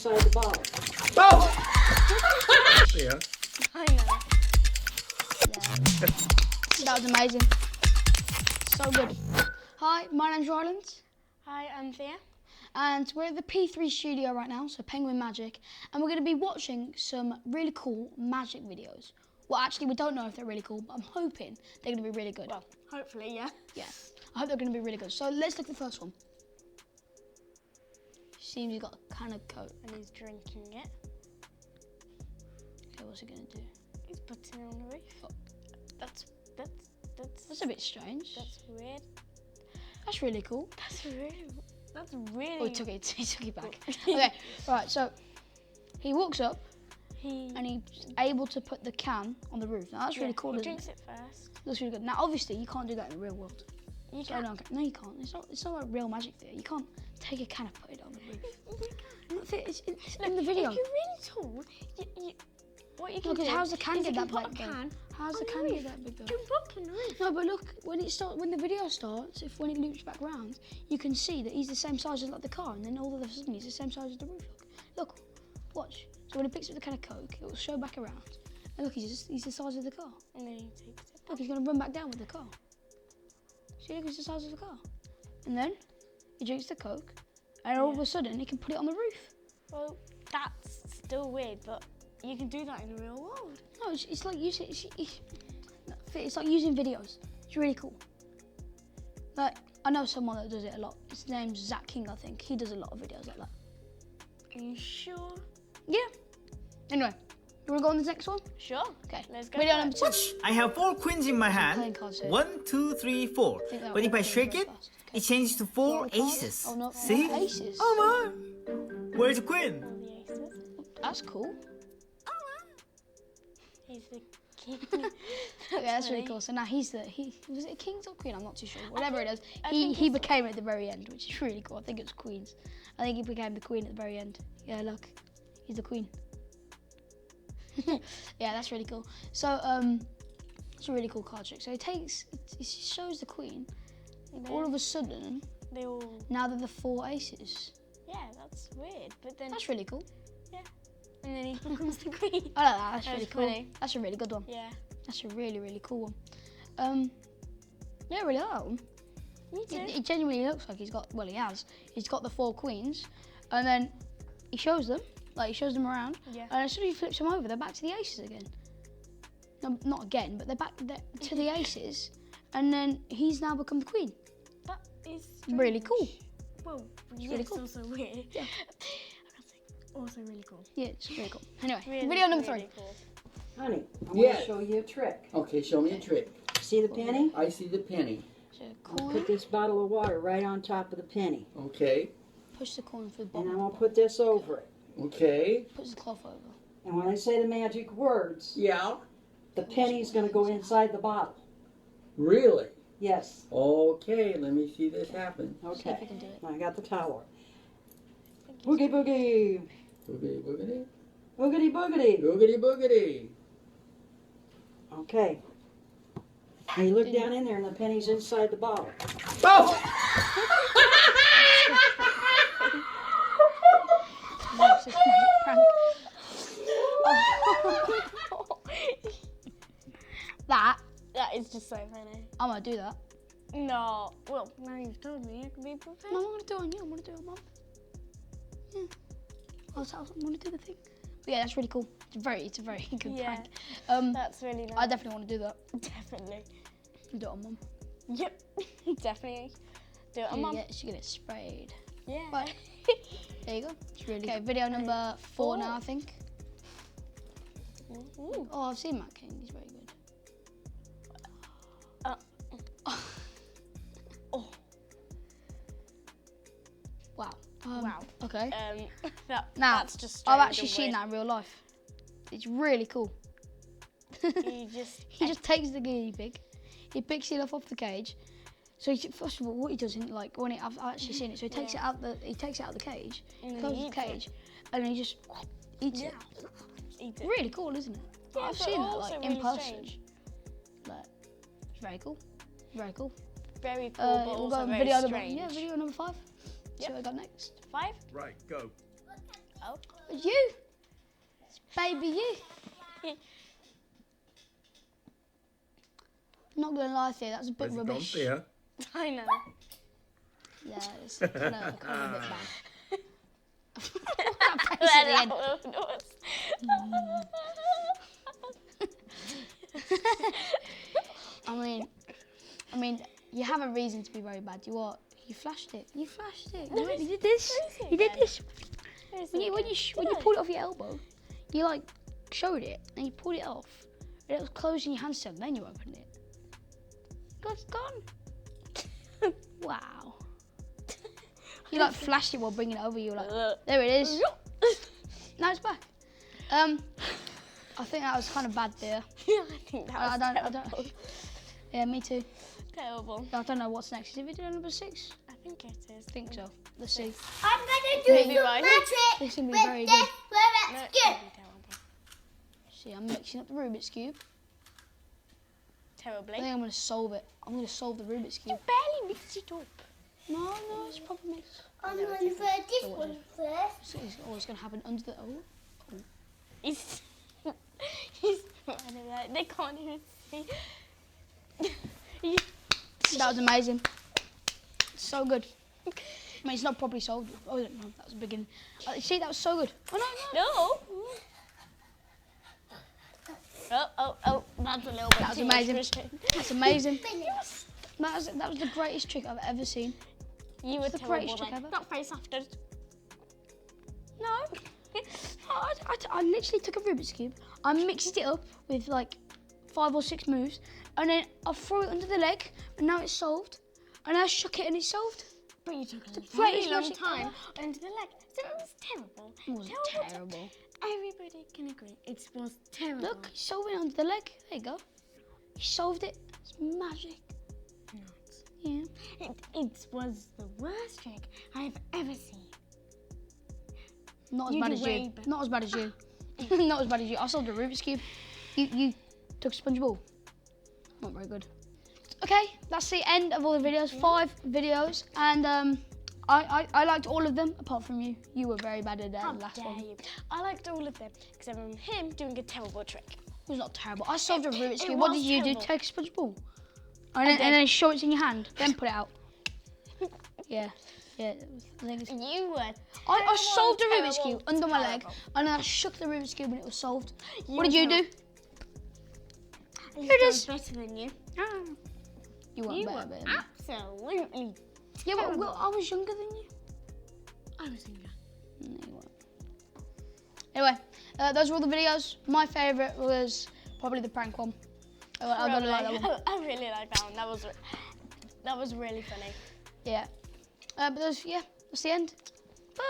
inside the bottle. Oh! Yeah. I know. Yeah. That was amazing. So good. Hi, my name's Ryland. Hi, I'm Thea. And we're at the P3 studio right now, so Penguin Magic, and we're going to be watching some really cool magic videos. Well, actually, we don't know if they're really cool, but I'm hoping they're going to be really good. Well, hopefully, yeah. Yeah, I hope they're going to be really good. So let's look at the first one. Seems he's got a can of Coke. And he's drinking it. Okay, what's he going to do? He's putting it on the roof. Oh. That's a bit strange. That's weird. That's really cool. That's really. Oh, he took it back. Okay, right, so he walks up and he's able to put the can on the roof. Now that's really cool, he isn't drinks it? it first. That's really good. Now obviously you can't do that in the real world. You So can. no, you can't. It's not like real magic there. You can't take a can and put it on the roof. It's in the video. If you're really tall, what you can Look, do how's the can is get you that can put big? a can How's on the the can roof. get that big though? Jump up on the roof. No, but look, when the video starts, when it loops back round, you can see that he's the same size as like the car, and then all of a sudden he's the same size as the roof. Look, watch. So when he picks up the can of Coke, it will show back around, and look, he's the size of the car. And then he takes it. Look, he's gonna run back down with the car. See, look, he's the size of the car. And then he drinks the Coke, and all of a sudden he can put it on the roof. Well, that's still weird, but you can do that in the real world. No, it's like using it's like using videos. It's really cool. Like I know someone that does it a lot. His name's Zach King, I think. He does a lot of videos like that. Are you sure? Yeah. Anyway, you wanna go on to the next one? Sure. Okay. Let's go. Video for it. number 2. I have 4 queens in my hand. Playing cards here. 1, 2, 3, 4. think that But if I one shake goes it, very fast. Okay. it changes to 4 Roll the cards. aces. Oh, no, See? not aces. Oh my! Where's the queen? All the aces. That's cool. He's the king. Yeah, that's really funny. cool. So now was it a king's or queen? I'm not too sure. Whatever it is, I he think became it at the very end, which is really cool. I think it was queens. I think he became the queen at the very end. Yeah, look, he's the queen. Yeah, that's really cool. So it's a really cool card trick. So it shows the queen. All of a sudden, They all. now they're the 4 aces. Yeah, that's weird. But then. That's really cool. Yeah. And then he becomes the queen. I like that. That's That really was cool. funny. That's a really good one. Yeah. That's a really, really cool one. Yeah, I really like that one. Me too. It genuinely looks like he's got, well, he has. He's got the 4 queens, and then he shows them around, Yeah. and as soon as he flips them over, they're back to the aces again. No, not again, but they're back to the aces, and then he's now become the queen. That is Really cool. strange. Well, yeah, really it's cool. also weird. Yeah. I can't say. Also really cool. Yeah, it's really cool. Anyway, Really, video number 3. really cool. Honey, I'm Yeah. going to show you a trick. Okay, show me a trick. See the penny? I see the penny. So I'll coin, put this bottle of water right on top of the penny. Okay, push the coin through the And I'm bottom, going to put this over it. okay. puts the cloth over. And when I say the magic words, Yeah, the penny's going to go inside the bottle. really? Yes. Okay, let me see this happen. See if Okay. we can do it. I got the tower. Boogie boogie. Boogity, boogity. Boogity boogity. Boogity, boogity. Okay. Now you look down in there and the penny's inside the bottle. Oh! It's just a prank. That is just so funny. I'm gonna do that. No. Well, now you've told me, I can be prepared. No, I'm gonna do it on you. I'm gonna do it on Mum. Yeah. I'm gonna do the thing. But yeah, that's really cool. It's a very good Yeah. prank. That's really nice. I definitely want to do that. Definitely. Do it on Mum. Yep. Definitely. Do it on Mum. She get it sprayed. Yeah. Right. There you go. It's really okay. Video number 4 now, I think. Ooh. Oh, I've seen Matt King. He's very good. Oh. Wow. Wow. Okay. Now, Now, that's just I've strange actually and seen weird. that in real life. It's really cool. You just. He just takes the guinea pig, he picks it off the cage. So first of all, what he does, I've actually seen it. So he takes it out of the cage, And then closes he the eats it. cage, and then he just eats it. Eat it. Really cool, isn't it? Yeah, I've but seen that also in really person. strange. Like, it's very cool. Very cool. Very cool, but We'll also go very video strange. number 5. See Yep. what I got next. 5? Right, go. Oh. It's you. It's baby you. Not gonna lie to you, that's a bit Where's it gone, rubbish. Thea? I know. Yeah, it's kind of a bit bad. That face at Well, the end. I mean, you have a reason to be very bad. You flashed it. You flashed it. You did this. You did this. When you pulled it off your elbow, you like showed it and you pulled it off, and it was closed in your hand still. Then you opened it. God's gone. Wow. You like flashed it while bringing it over. You were like, there it is. Now it's back. I think that was kind of bad there. I think that was I don't. Yeah, me too. terrible. I don't know what's next. Is it video number 6? I think it is. I think so. Let's see. I'm gonna do Maybe some right. magic This is gonna be with very this good. Rubik's No, it's Cube. gonna be terrible. See, I'm mixing up the Rubik's Cube. Terribly. I think I'm gonna solve it. I'm gonna solve the Rubik's Cube. Barely mixed it up. No, it's proper mix. I'm gonna do this one first. So it's gonna happen under the. Oh. He's running out. They can't even see. That was amazing. So good. I mean, it's not properly solved. Oh, no, that was a beginning. See, that was so good. Oh, no. Oh, that's a little bit That was too much amazing. restraint. That's amazing. That was the greatest trick I've ever seen. You were the terrible greatest trick then. ever. Not face after. No. I literally took a Rubik's Cube, I mixed it up with like 5 or 6 moves, and then I threw it under the leg, and now it's solved. And I shook it and it's solved. But you took a greatest very long magic time ever. into the leg. So it was terrible. It wasn't terrible. Everybody can agree. It was terrible. Look, he solved it under the leg. There you go. He solved it. It's magic. Yeah. It was the worst trick I've ever seen. Not as You bad do as way you. better. Not as bad as you. Not as bad as you. I solved a Rubik's Cube. You took a sponge ball. Not very good. Okay, that's the end of all the videos. 5 videos, and I liked all of them apart from you. You were very bad at the How last dare one. you? I liked all of them except from him doing a terrible trick. It was not terrible. I solved a Rubik's it Cube. What was did you terrible. do? Take a sponge ball. And then show it in your hand. Then put it out. Yeah. Yeah. I think it's... You were. I solved a terrible, Rubik's Cube under my leg, terrible. and then I shook the Rubik's Cube and it was solved. You What did you were do? Here it is. better than you. You weren't You better were than me. absolutely. Yeah, but terrible. I was younger than you. I was younger. No, you weren't. Anyway, those were all the videos. My favourite was probably the prank one. I gotta like that one. I really like that one. That was really funny. Yeah. But that's the end. Bye.